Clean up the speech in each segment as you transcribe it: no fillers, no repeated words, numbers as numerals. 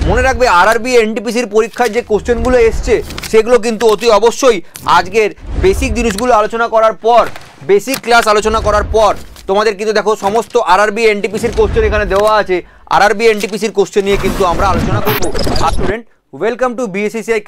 মনে রাখবে আরআরবি এনটিপিসির পরীক্ষায় যে কোশ্চেনগুলো এসছে সেগুলো কিন্তু অতি অবশ্যই আজকের বেসিক জিনিসগুলো আলোচনা করার পর, বেসিক ক্লাস আলোচনা করার পর তোমাদের কিন্তু দেখো সমস্ত আরআরবি এনটিপিসির কোশ্চেন এখানে দেওয়া আছে। আরআরবি এনটিপিসির কোশ্চেন নিয়ে কিন্তু আমরা আলোচনা করব। Student, welcome to BSCCI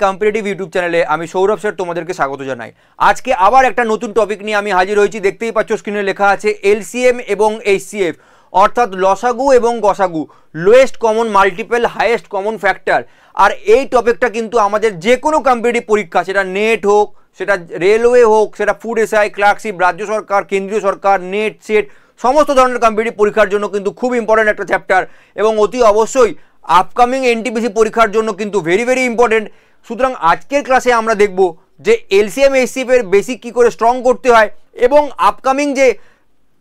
competitive YouTube চ্যানেলে আমি সৌরভ স্যার তোমাদেরকে স্বাগত জানাই। আজকে আবার একটা নতুন টপিক নিয়ে আমি হাজির হয়েছি। দেখতেই পাচ্ছ স্ক্রিনে লেখা আছে এলসিএম এবং এইচসিএফ, অর্থাৎ লসাগু এবং গসাগু, lowest common multiple highest common factor. আর এই টপিকটা কিন্তু আমাদের যে কোনো কম্পিটিটিভ পরীক্ষা, সেটা নেট হোক, সেটা রেলওয়ে হোক, সেটা ফুড এসআই, ক্লার্কশিপ, রাজ্য সরকার, কেন্দ্রীয় সরকার, নেট, সেট, সমস্ত ধরনের কম্পিটিটিভ পরীক্ষার জন্য কিন্তু খুব ইম্পর্টেন্ট একটা চ্যাপ্টার এবং অতি অবশ্যই আপকামিং এনটিপিসি পরীক্ষার জন্য কিন্তু ভেরি ভেরি ইম্পর্টেন্ট। সুতরাং আজকের ক্লাসে আমরা দেখব যে এলসিএম এইচসিএফ এর বেসিক কী করে স্ট্রং করতে হয় এবং আপকামিং যে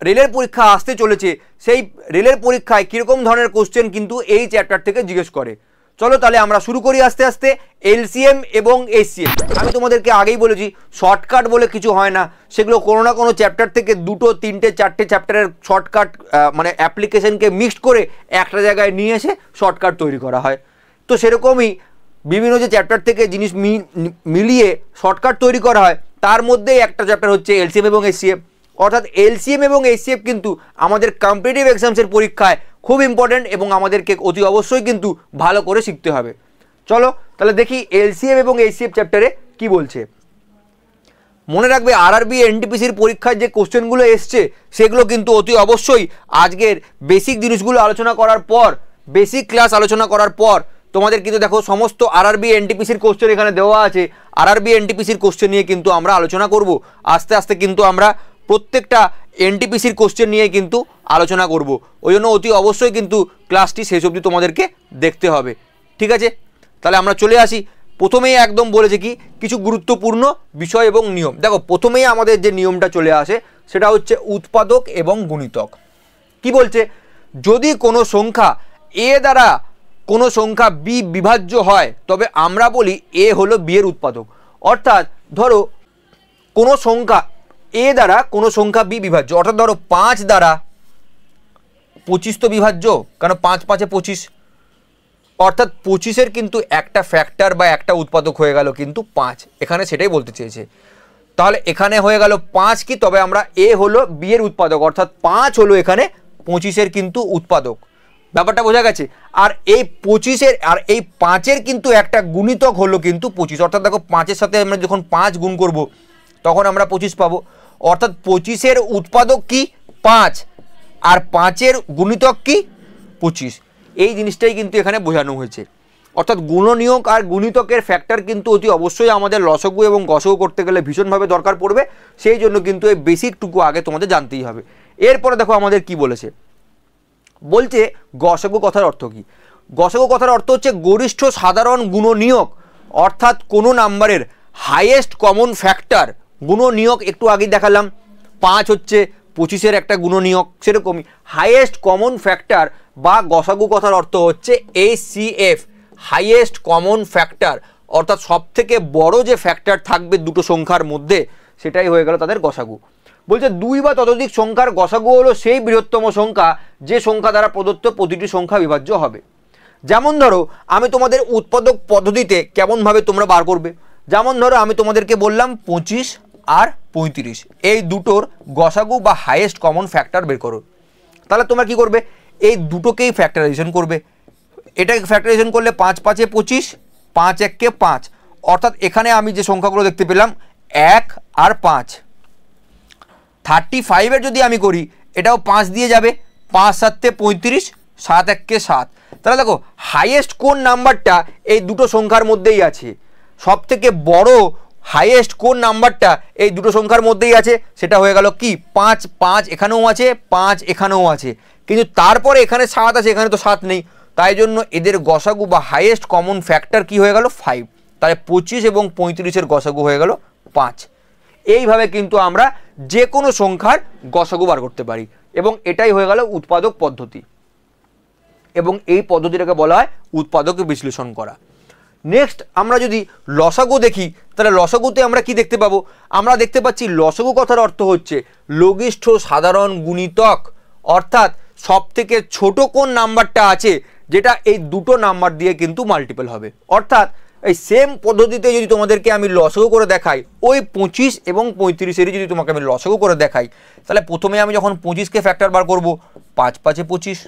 রেলের পরীক্ষা আসতে চলেছে সেই রেলের পরীক্ষায় কীরকম ধরনের কোশ্চেন কিন্তু এই চ্যাপ্টার থেকে জিজ্ঞেস করে। চলো তাহলে আমরা শুরু করি আস্তে আস্তে। এলসিএম এবং এইচসিএফ, আমি তোমাদেরকে আগেই বলেছি শর্টকাট বলে কিছু হয় না, সেগুলো কোনো না কোনো চ্যাপ্টার থেকে দুটো, তিনটে, চারটে চ্যাপ্টারের শর্টকাট মানে অ্যাপ্লিকেশনকে মিক্সড করে একটা জায়গায় নিয়ে এসে শর্টকাট তৈরি করা হয়। তো সেরকমই বিভিন্ন যে চ্যাপ্টার থেকে জিনিস মিলিয়ে শর্টকাট তৈরি করা হয়, তার মধ্যেই একটা চ্যাপ্টার হচ্ছে এলসিএম এবং এইচসিএফ। অর্থাৎ এলসিএম এবং এইচসিএফ কিন্তু আমাদের কম্পিটিটিভ এক্সামসের পরীক্ষায় খুব ইম্পর্টেন্ট এবং আমাদেরকে অতি অবশ্যই কিন্তু ভালো করে শিখতে হবে। চলো তাহলে দেখি এলসিএম এবং এইচসিএফ চ্যাপ্টারে কি বলছে। মনে রাখবে আরআরবি এনটিপিসির পরীক্ষায় যে কোশ্চেনগুলো এসছে সেগুলো কিন্তু অতি অবশ্যই আজকের বেসিক জিনিসগুলো আলোচনা করার পর, বেসিক ক্লাস আলোচনা করার পর তোমাদের কিন্তু দেখো সমস্ত আরআরবি এনটিপিসির কোশ্চেন এখানে দেওয়া আছে। আরআরবি এনটিপিসির কোশ্চেন নিয়ে কিন্তু আমরা আলোচনা করব। আস্তে আস্তে কিন্তু আমরা প্রত্যেকটা এনটিপিসির কোশ্চেন নিয়ে কিন্তু আলোচনা করব। ওই জন্য অতি অবশ্যই কিন্তু ক্লাসটি শেষ অবধি তোমাদেরকে দেখতে হবে, ঠিক আছে? তাহলে আমরা চলে আসি। প্রথমেই একদম বলেছে কি কিছু গুরুত্বপূর্ণ বিষয় এবং নিয়ম। দেখো প্রথমেই আমাদের যে নিয়মটা চলে আসে সেটা হচ্ছে উৎপাদক এবং গুণিতক। কি বলছে? যদি কোনো সংখ্যা এ দ্বারা কোনো সংখ্যা বি বিভাজ্য হয় তবে আমরা বলি এ হলো বি এর উৎপাদক। অর্থাৎ ধরো কোনো সংখ্যা এ দ্বারা কোনো সংখ্যা বি বিভাজ্য, অর্থাৎ ধরো 5 দ্বারা 25 তো বিভাজ্য, কারণ 5 5 25, অর্থাৎ 25-এর কিন্তু একটা ফ্যাক্টর বা একটা উৎপাদক হয়ে গেল কিন্তু 5। এখানে সেটাই বলতে চেয়েছে। তাহলে এখানে হয়ে গেল 5 কি, তবে আমরা এ হলো বি এর উৎপাদক, অর্থাৎ 5 হলো এখানে 25-এর কিন্তু উৎপাদক। ব্যাপারটা বোঝা গেছে? আর এই 25-এর আর এই 5-এর কিন্তু একটা গুণিতক হলো কিন্তু 25। অর্থাৎ দেখো 5-এর সাথে আমরা যখন 5 গুণ করব তখন আমরা 25 পাবো। অর্থাৎ 25-এর উৎপাদক কি 5 আর 5-এর গুণিতক কি 25। এই জিনিসটাই কিন্তু এখানে বোঝানো হয়েছে। অর্থাৎ গুণনীয়ক আর গুণিতকের ফ্যাক্টর কিন্তু অতি অবশ্যই আমাদের লসাগু এবং গসাগু করতে গেলে ভীষণভাবে দরকার পড়বে। সেই জন্য কিন্তু এই বেসিকটুকু আগে তোমাদের জানতেই হবে। এরপরে দেখো আমাদের কি বলেছে। বলছে গসাগু কথার অর্থ কি। গসাগু কথার অর্থ হচ্ছে গরিষ্ঠ সাধারণ গুণনীয়ক, অর্থাৎ কোনো নাম্বারের হাইয়েস্ট কমন ফ্যাক্টর। গুণনীয়ক একটু আগে দেখালাম, 5 হচ্ছে 25-এর একটা গুণনীয়ক, সেরকমই হাইয়েস্ট কমন ফ্যাক্টর বা গসাগু কথার অর্থ হচ্ছে এইচসিএফ, হাইয়েস্ট কমন ফ্যাক্টর। অর্থাৎ সবথেকে বড় যে ফ্যাক্টর থাকবে দুটো সংখ্যার মধ্যে সেটাই হয়ে গেল তাদের গসাগু। বলছে 2 বা ততোধিক সংখ্যার গসাগু হলো সেই বৃহত্তম সংখ্যা যে সংখ্যা দ্বারা প্রদত্ত প্রতিটি সংখ্যা বিভাজ্য হবে। যেমন ধরো আমি তোমাদের উৎপাদক পদ্ধতিতে কেমনভাবে তোমরা বার করবে, যেমন ধরো আমি তোমাদেরকে বললাম 25 আর 35, এই দুটোর গসাগু বা হাইয়েস্ট কমন ফ্যাক্টর বের করো। তাহলে তোমরা কি করবে? এই দুটোকেই ফ্যাক্টরাইজেশন করবে। এটাকে ফ্যাক্টরাইজেশন করলে 5 5 25, 5 1 কে 5, অর্থাৎ এখানে আমি যে সংখ্যাগুলো দেখতে পেলাম 1 আর 5। 35-এর যদি আমি করি এটাও 5 দিয়ে যাবে, 5 7 35, 7 1 কে 7। তাহলে দেখো হাইয়েস্ট কোন নাম্বারটা এই দুটো সংখ্যার মধ্যেই আছে, সব থেকে বড় হাইয়েস্ট কোন নাম্বারটা এই দুটো সংখ্যার মধ্যেই আছে, সেটা হয়ে গেল কি 5। 5 এখানেও আছে, 5 এখানেও আছে, কিন্তু তারপরে এখানে 7 আছে, এখানে তো 7 নেই। তাই জন্য এদের গসাগু বা হাইয়েস্ট কমন ফ্যাক্টর কি হয়ে গেল 5। তাহলে 25 এবং 35-এর গসাগু হয়ে গেল 5। এইভাবে কিন্তু আমরা যে কোনো সংখ্যার গসাগু বার করতে পারি এবং এটাই হয়ে গেল উৎপাদক পদ্ধতি এবং এই পদ্ধতিটাকে বলা হয় উৎপাদক বিশ্লেষণ করা। নেক্সট আমরা যদি লসাগু দেখি তাহলে লসাগুতে আমরা কি দেখতে পাবো? আমরা দেখতে পাচ্ছি লসাগু কথার অর্থ হচ্ছে লঘিষ্ঠ সাধারণ গুণিতক, অর্থাৎ সবথেকে ছোট কোন নাম্বারটা আছে যেটা এই দুটো নাম্বার দিয়ে কিন্তু মাল্টিপল হবে। অর্থাৎ এই সেম পদ্ধতিতে যদি তোমাদেরকে আমি লসাগু করে দেখাই, ওই 25 এবং 35-এরই যদি তোমাকে আমি লসাগু করে দেখাই, তাহলে প্রথমে আমি যখন 25কে ফ্যাক্টর বার করব 5 5 এ 25,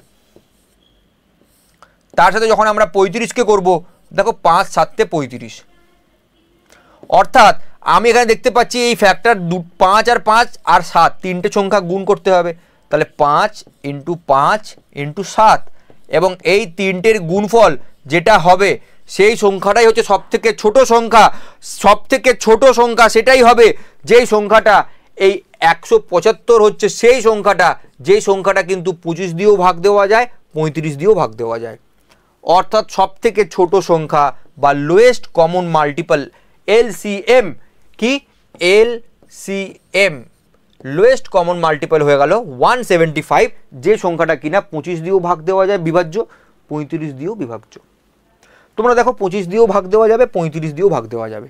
তার সাথে যখন আমরা 35কে করব দেখো 5 7 এ 35। অর্থাৎ আমি এখানে দেখতে পাচ্ছি এই ফ্যাক্টর 5 আর 5 আর 7 তিনটে সংখ্যা গুণ করতে হবে, তাহলে 5 × 5 × 7 এবং এই তিনটের গুণফল যেটা হবে সেই সংখ্যাটাই হচ্ছে সবথেকে ছোট সংখ্যা। সবথেকে ছোট সংখ্যা সেটাই হবে যেই সংখ্যাটা এই 175 হচ্ছে সেই সংখ্যাটা, যেই সংখ্যাটা কিন্তু 25 দিয়েও ভাগ দেওয়া যায়, 35 দিয়েও ভাগ দেওয়া যায়। অর্থাৎ সবথেকে ছোট সংখ্যা বা লোয়েস্ট কমন মাল্টিপল LCM কি LCM লোয়েস্ট কমন মাল্টিপল হয়ে গেল 175, যে সংখ্যাটা কিনা 25 দিয়েও ভাগ দেওয়া যায় বিভাজ্য, 35 দিয়েও বিভাজ্য। তোমরা দেখো 25 দিয়েও ভাগ দেওয়া যাবে, 35 দিয়েও ভাগ দেওয়া যাবে।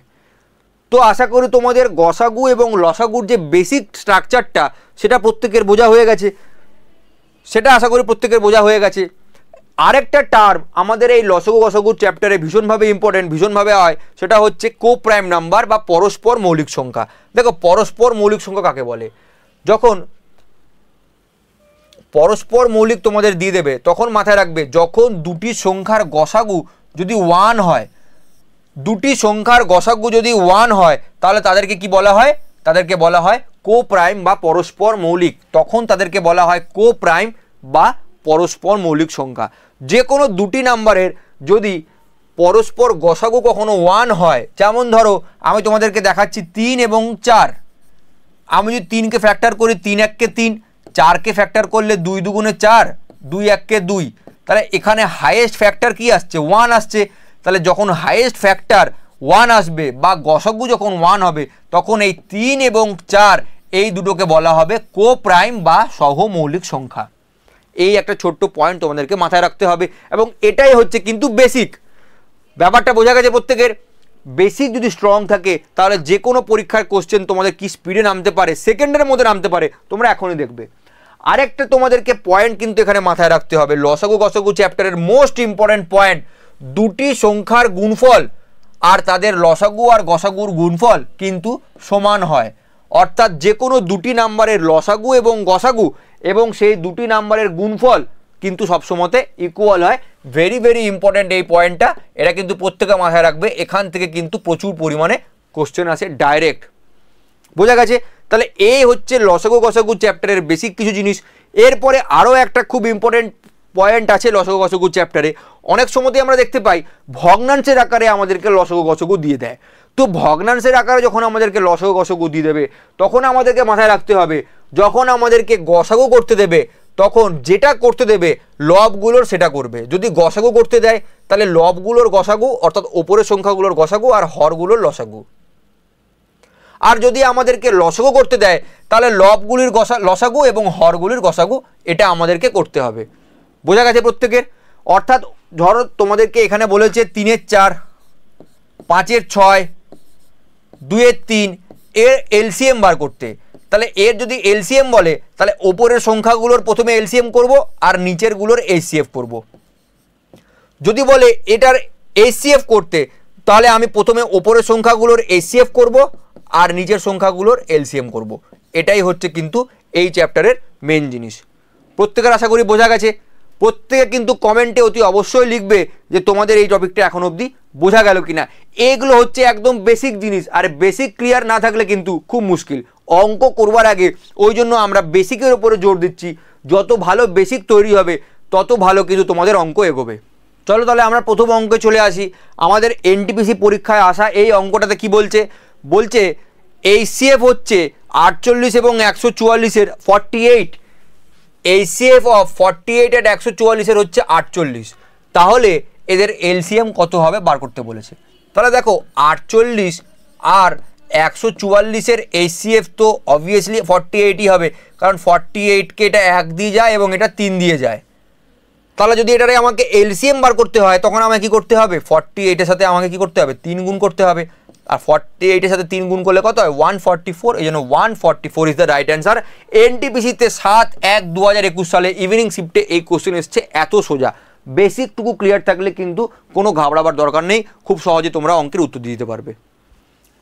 তো আশা করি তোমাদের গসাগু এবং লসাগুর যে বেসিক স্ট্রাকচারটা সেটা প্রত্যেকের বোঝা হয়ে গেছে, আরেকটা টার্ম আমাদের এই লসাগু গসাগুর চ্যাপ্টারে ভীষণভাবে ইম্পর্টেন্ট, ভীষণভাবে হয়, সেটা হচ্ছে কো প্রাইম নাম্বার বা পরস্পর মৌলিক সংখ্যা। দেখো পরস্পর মৌলিক সংখ্যা কাকে বলে? যখন পরস্পর মৌলিক তোমাদের দিয়ে দেবে তখন মাথায় রাখবে যখন দুটি সংখ্যার গসাগু যদি 1 হয়, দুটি সংখ্যার গসাগু যদি 1 হয় তাহলে তাদেরকে কি বলা হয়? তাদেরকে বলা হয় কো প্রাইম বা পরস্পর মৌলিক। তখন তাদেরকে বলা হয় কো প্রাইম বা পরস্পর মৌলিক সংখ্যা। যে কোনো দুটি নাম্বারের যদি পরস্পর গসাগু কখনো 1 হয়, যেমন ধরো আমি তোমাদেরকে দেখাচ্ছি 3 এবং 4, আমি যদি 3কে ফ্যাক্টর করি 3 1 3, 4কে ফ্যাক্টর করলে 2 2 4, 2 1 2, তাহলে এখানে হাইয়েস্ট ফ্যাক্টর কি আসছে? 1 আসছে। তাহলে যখন হাইয়েস্ট ফ্যাক্টর 1 আসবে বা গসাগু যখন 1 হবে তখন এই 3 এবং 4 এই দুটোকে বলা হবে কো প্রাইম বা সহমৌলিক সংখ্যা। এই একটা ছোট্ট পয়েন্ট তোমাদেরকে মাথায় রাখতে হবে এবং এটাই হচ্ছে কিন্তু বেসিক। ব্যাপারটা বোঝা গেছে প্রত্যেকের? বেসিক যদি স্ট্রং থাকে তাহলে যে কোনো পরীক্ষার কোশ্চেন তোমাদের কি স্পিডে নামতে পারে, সেকেন্ডের মধ্যে নামতে পারে, তোমরা এখনই দেখবে। আরেকটা তোমাদেরকে পয়েন্ট কিন্তু এখানে মাথায় রাখতে হবে, লসাগু গসাগু চ্যাপ্টারের মোস্ট ইম্পর্টেন্ট পয়েন্ট, দুটি সংখ্যার গুণফল আর তাদের লসাগু আর গসাগুর গুণফল কিন্তু সমান হয়। অর্থাৎ যে কোনো দুটি নাম্বারের লসাগু এবং গসাগু এবং সেই দুটি নাম্বারের গুণফল কিন্তু সবসময়তে ইকুয়াল হয়। ভেরি ভেরি ইম্পর্টেন্ট এই পয়েন্টটা, এটা কিন্তু প্রত্যেকে মাথায় রাখবে। এখান থেকে কিন্তু প্রচুর পরিমাণে কোশ্চেন আসে ডাইরেক্ট। বোঝা গেছে? তাহলে এই হচ্ছে লসাগু গসাগু চ্যাপ্টারের বেসিক কিছু জিনিস। এরপরে আরও একটা খুব ইম্পর্টেন্ট পয়েন্ট আছে লসাগু গসাগু চ্যাপ্টারে। অনেক সময়তে আমরা দেখতে পাই ভগ্নাংশের আকারে আমাদেরকে লসাগু গসাগু দিয়ে দেয়। তো ভগ্নাংশের আকারে যখন আমাদেরকে লসাগু গসাগু দিয়ে দেবে তখন আমাদেরকে মাথায় রাখতে হবে যখন আমাদেরকে গসাগু করতে দেবে তখন যেটা করতে দেবে লবগুলোর সেটা করবে। যদি গসাগু করতে দেয় তাহলে লবগুলোর গসাগু অর্থাৎ ওপরের সংখ্যাগুলোর গসাগু আর হরগুলোর লসাগু। আর যদি আমাদেরকে লসাগু করতে দেয় তাহলে লবগুলির লসাগু এবং হরগুলির গসাগু, এটা আমাদেরকে করতে হবে। বোঝা গেছে প্রত্যেকের? অর্থাৎ ধরো তোমাদেরকে এখানে বলেছে 3 এর 4, 5 এর 6, 2 এর 3 এর এলসিএম বার করতে। তাহলে এর যদি এলসিএম বলে তাহলে ওপরের সংখ্যাগুলোর প্রথমে এলসিএম করব আর নিচেরগুলোর এইচসিএফ করব। যদি বলে এটার এইচসিএফ করতে তাহলে আমি প্রথমে ওপরের সংখ্যাগুলোর এইচসিএফ করব আর নিচের সংখ্যাগুলোর এলসিএম করব। এটাই হচ্ছে কিন্তু এই চ্যাপ্টারের মেন জিনিস। প্রত্যেকের আশা করি বোঝা গেছে। প্রত্যেকে কিন্তু কমেন্টে অতি অবশ্যই লিখবে যে তোমাদের এই টপিকটা এখন অবধি বোঝা গেল কিনা। এগুলো হচ্ছে একদম বেসিক জিনিস, আর বেসিক ক্লিয়ার না থাকলে কিন্তু খুব মুশকিল অঙ্ক করবার আগে। ওই জন্য আমরা বেসিকের উপরে জোর দিচ্ছি, যত ভালো বেসিক তৈরি হবে তত ভালো কিন্তু তোমাদের অঙ্ক এগোবে। চলো তাহলে আমরা প্রথম অঙ্কে চলে আসি। আমাদের এনটিপিসি পরীক্ষায় আসা এই অঙ্কটাতে কি বলছে? বলছে এইচসিএফ হচ্ছে 48 এবং 144-এর 48, এইচসিএফ অফ 48 at 144-এর হচ্ছে 48। তাহলে এদের এলসিএম কত হবে বার করতে বলেছে। তাহলে দেখো 48 আর 144-এর এইচসিএফ তো অবভিয়াসলি 48ই হবে, কারণ 48কে এটা 1 দিয়ে যায় এবং এটা 3 দিয়ে যায়। তাহলে যদি এটারে আমাকে এলসিএম বার করতে হয় তখন আমাকে কি করতে হবে? 48-এর সাথে আমাকে কি করতে হবে? 3 গুণ করতে হবে। আর 48-এর সাথে 3 গুণ করলে কত হয়? 144। এই জন্য 144 ইজ দ্য রাইট অ্যান্সার। এনটিপিসিতে 7/1/2021 সালে ইভিনিং শিফটে এই কোশ্চেন এসছে, এত সোজা। বেসিকটুকু ক্লিয়ার থাকলে কিন্তু কোনো ঘাবড়াবার দরকার নেই, খুব সহজে তোমরা অঙ্কের উত্তর দিয়ে দিতে পারবে।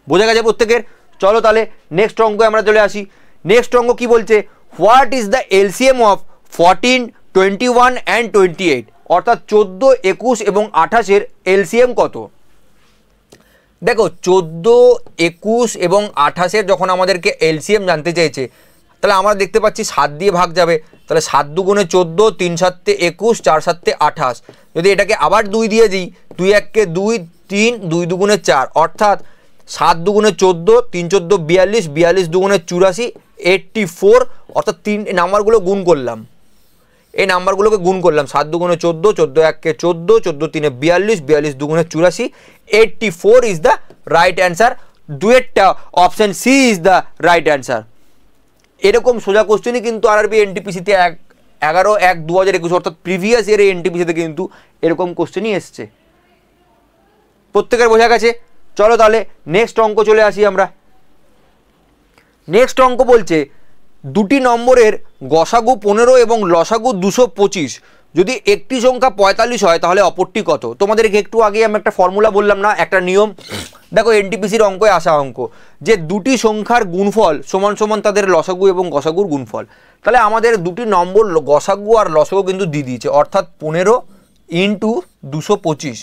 বোঝা গেছে প্রত্যেকের? চলো তাহলে নেক্সট অঙ্কে আমরা চলে আসি। নেক্সট অঙ্ক কি বলছে, what is the LCM of 14, 21 and 28, অর্থাৎ 14, 21 এবং 28-এর এলসিএম কত? দেখো 14, 21 এবং 28-এর যখন আমাদেরকে এলসিএম জানতে চাইছে, তাহলে আমরা দেখতে পাচ্ছি 7 দিয়ে ভাগ যাবে, তাহলে 7 দুগুণে 14, 3 7 21, 4 7 28। যদি এটাকে আবার 2 দিয়ে দিই, 2 1 2, 3, 2 দুগুণে 4, অর্থাৎ 7 দুগুণে 14, 3 14 42, 42 দুগুণে 84, 84, অর্থাৎ 3 নাম্বারগুলো গুণ করলাম, এই নাম্বারগুলোকে গুণ করলাম, 7 দুগুণে 14, 14 1 14, 14 3 42, 42 দুগুণে 84, 84 ইজ দ্য রাইট অ্যান্সার। ডুয়েটটা option C is the right answer. এরকম সোজা কোশ্চেনই কিন্তু আরআরবি এনটিপিসিতে 11/1/2021 অর্থাৎ প্রিভিয়াস ইয়ারে এনটিপিসিতে কিন্তু এরকম কোশ্চেনই এসছে। প্রত্যেকের বোঝা গেছে? চলো তাহলে নেক্সট অঙ্ক চলে আসি আমরা। নেক্সট অঙ্ক বলছে দুটি নম্বরের গসাগু 15 এবং লসাগু 225, যদি একটি সংখ্যা 45 হয় তাহলে অপরটি কত? তোমাদেরকে একটু আগে আমি একটা ফর্মুলা বললাম না, একটা নিয়ম। দেখো এনটিপিসির অঙ্কে আসা অঙ্ক যে দুটি সংখ্যার গুণফল সমান সমান তাদের লসাগু এবং গসাগুর গুণফল। তাহলে আমাদের দুটি নম্বর গসাগু আর লসাগু কিন্তু দিয়ে দিয়েছে, অর্থাৎ 15 × 225।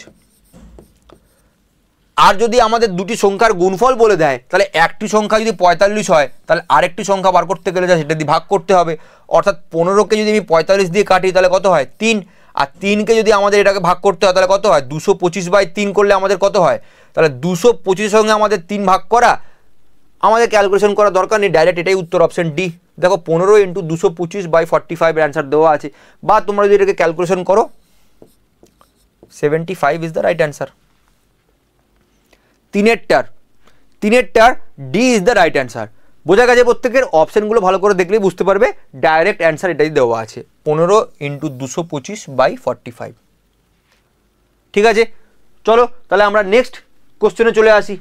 আর যদি আমাদের দুটি সংখ্যার গুণফল বলে দেয়, তাহলে একটি সংখ্যা যদি 45 হয় তাহলে আরেকটি সংখ্যা বার করতে গেলে যা সেটা দিয়ে ভাগ করতে হবে, অর্থাৎ 15কে যদি আমি 45 দিয়ে কাটি তাহলে কত হয় 3, আর 3কে যদি আমাদের এটাকে ভাগ করতে হয় তাহলে কত হয় 225/3 করলে আমাদের কত হয়, তাহলে 225-এর সঙ্গে আমাদের 3 ভাগ করা, আমাদের ক্যালকুলেশন করার দরকার নেই, ডাইরেক্ট এটাই উত্তর, অপশন ডি। দেখো 15 × 225/45 এর অ্যান্সার দেওয়া আছে, বা তোমরা যদি এটাকে ক্যালকুলেশন করো 75 ইজ দ্য রাইট অ্যান্সার। তিনেরটার D is the right answer. বোঝা গেছে প্রত্যেকের? অপশানগুলো ভালো করে দেখলেই বুঝতে পারবে ডাইরেক্ট অ্যান্সার এটাই দেওয়া আছে, 15 × 225/45। ঠিক আছে, চলো তাহলে আমরা নেক্সট কোশ্চেনে চলে আসি।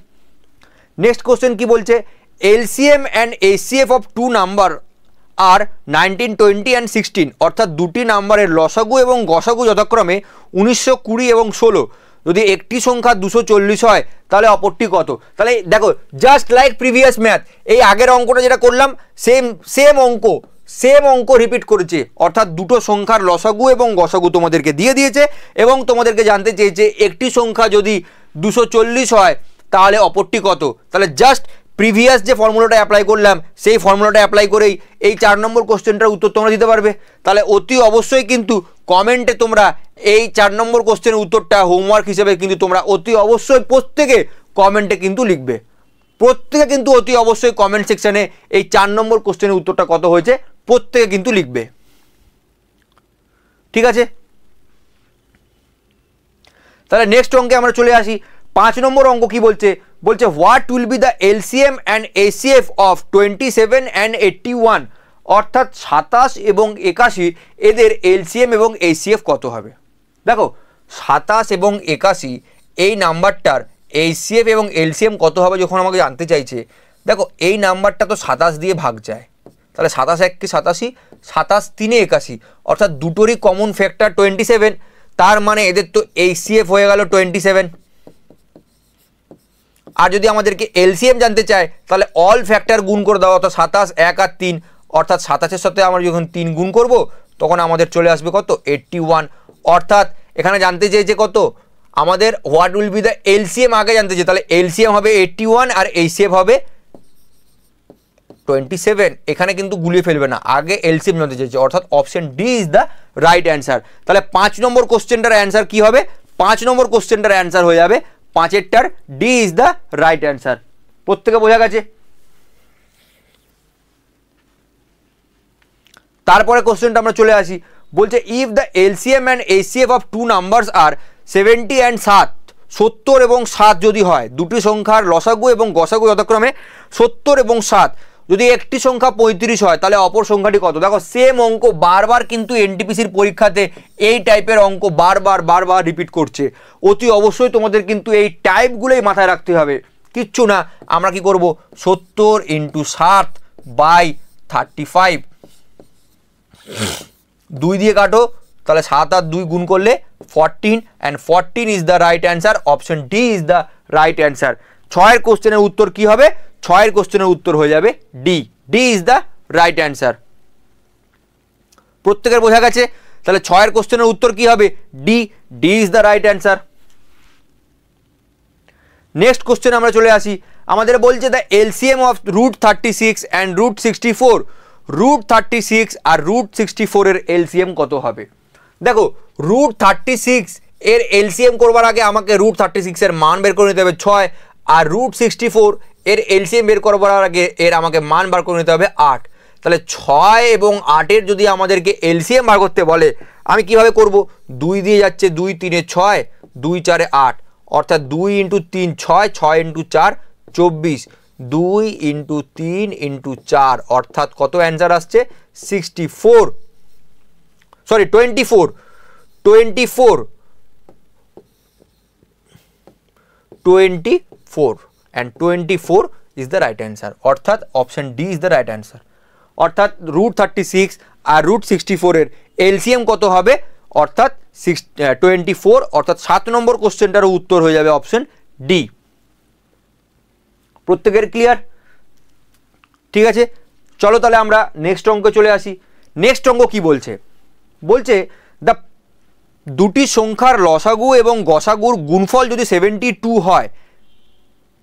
নেক্সট কোশ্চেন কি বলছে, LCM and HCF of 2 number আর 19, 20 অ্যান্ড 16, অর্থাৎ দুটি নাম্বারের লসাগু এবং গসাগু যথাক্রমে 1920 এবং 16, যদি একটি সংখ্যা 240 হয় তাহলে অপরটি কত? তাহলে দেখো জাস্ট লাইক প্রিভিয়াস ম্যাথ, এই আগের অঙ্কটা যেটা করলাম সেম অঙ্ক রিপিট করেছে, অর্থাৎ দুটো সংখ্যার লসাগু এবং গসাগু তোমাদেরকে দিয়ে দিয়েছে এবং তোমাদেরকে জানতে চেয়েছে একটি সংখ্যা যদি 240 হয় তাহলে অপরটি কত। তাহলে জাস্ট প্রিভিয়াস যে ফর্মুলাটা অ্যাপ্লাই করলাম সেই ফর্মুলাটা অ্যাপ্লাই করেই এই 4 নম্বর কোশ্চেনটার উত্তর তোমরা দিতে পারবে। তাহলে অতি অবশ্যই কিন্তু কমেন্টে তোমরা এই 4 নম্বর কোশ্চেনের উত্তরটা হোমওয়ার্ক হিসেবে কিন্তু তোমরা অতি অবশ্যই প্রত্যেকে কমেন্টে কিন্তু লিখবে। প্রত্যেকে কিন্তু অতি অবশ্যই কমেন্ট সেকশনে এই 4 নম্বর কোশ্চেনের উত্তরটা কত হয়েছে প্রত্যেকে কিন্তু লিখবে। ঠিক আছে, তাহলে নেক্সট অঙ্কে আমরা চলে আসি। 5 নম্বর অঙ্ক কি বলছে, what will be the LCM and HCF of 27 and 81, অর্থাৎ 27 এবং 81 এদের এলসিএম এবং এইচসিএফ কত হবে। দেখো 27 এবং 81 এই নাম্বারটার এইচসিএফ এবং এলসিএম কত হবে যখন আমাকে জানতে চাইছে, দেখো এই নাম্বারটা তো 27 দিয়ে ভাগ যায়, তাহলে 27 1 87, 27 3 81, অর্থাৎ দুটোরই কমন ফ্যাক্টর 27, তার মানে এদের তো এইচসিএফ হয়ে গেল 27। আর যদি আমাদেরকে এলসিএম জানতে চায় তাহলে অল ফ্যাক্টর গুণ করে দেওয়া, অর্থাৎ 27 1 আর 3, অর্থাৎ 27-এর সাথে আমরা যখন 3 গুণ করব তখন আমাদের চলে আসবে কত 81, অর্থাৎ এখানে জানতে চেয়েছে কত আমাদের what will be the LCM আগে জানতে চেয়েছে, তাহলে এলসিএম হবে 81 আর এইচসিএফ হবে 27। এখানে কিন্তু গুলিয়ে ফেলবে না, আগে এলসিএম জানতে চেয়েছে, অর্থাৎ option D is the right answer. তাহলে 5 নম্বর কোশ্চেনটার অ্যান্সার কি হবে, 5 নম্বর কোশ্চেনটার অ্যান্সার হয়ে যাবে 5-এরটার D is the right answer. প্রত্যেকে বোঝা গেছে? তারপরে কোশ্চেনটা আমরা চলে আসি, বলছে if the LCM and HCF of 2 numbers are 70 and 7, 70 এবং 7 যদি হয়, দুটি সংখ্যার লসাগু এবং গসাগু যথাক্রমে 70 এবং 7, যদি একটি সংখ্যা 35 হয় তাহলে অপর সংখ্যাটি কত। দেখো সেম অঙ্ক বারবার কিন্তু এনটিপিসির পরীক্ষাতে এই টাইপের অঙ্ক বারবার রিপিট করছে, অতি অবশ্যই তোমাদের কিন্তু এই টাইপগুলোই মাথায় রাখতে হবে, কিচ্ছু না। আমরা কি করব 70 × 7/35, 2 দিয়ে কাটো তাহলে 7 আর 2 গুণ করলে 14 and 14 is the right answer. Option D is the right answer. 6 এর কোশ্চেনের উত্তর কি হবে? 6 এর কোশ্চেনের উত্তর হয়ে যাবে D. D is the right answer. প্রত্যেকের বোঝা গেছে? তাহলে 6 এর কোশ্চেনের উত্তর কি হবে? D. D is the right answer. Next question আমরা চলে আসি। আমাদের বলছে দ্য এলসিএম অফ √36 অ্যান্ড √64। √36 আর √64 এর এলসিএম কত হবে? দেখো √36 এর এলসিএম করবার আগে আমাকে √36 এর মান বের করে নিতে হবে 6, আর √64 এর এলসিএম বের করবার আগে এর আমাকে মান বার করে নিতে হবে 8। তাহলে 6 এবং 8 এর যদি আমাদেরকে এলসিএম বার করতে বলে আমি কিভাবে করব? 2 দিয়ে যাচ্ছে, 2 3 6, 2 4 8, অর্থাৎ 2 × 3 6, 6 × 4 24, 2 × 3 × 4, অর্থাৎ কত অ্যান্সার আসছে? 64, sorry 24, 24 and 24 is the right answer, অর্থাৎ option D is the right answer. অর্থাৎ √36 আর √64 এর এলসিএম কত হবে? অর্থাৎ 24, অর্থাৎ 7 নম্বর কোশ্চেনটার উত্তর হয়ে যাবে অপশন ডি। প্রত্যেকের ক্লিয়ার? ঠিক আছে, চলো তাহলে আমরা নেক্সট অঙ্কে চলে আসি। নেক্সট অঙ্ক কি বলছে? বলছে দ্য দুটি সংখ্যার লসাগু এবং গসাগুর গুণফল যদি 72 হয়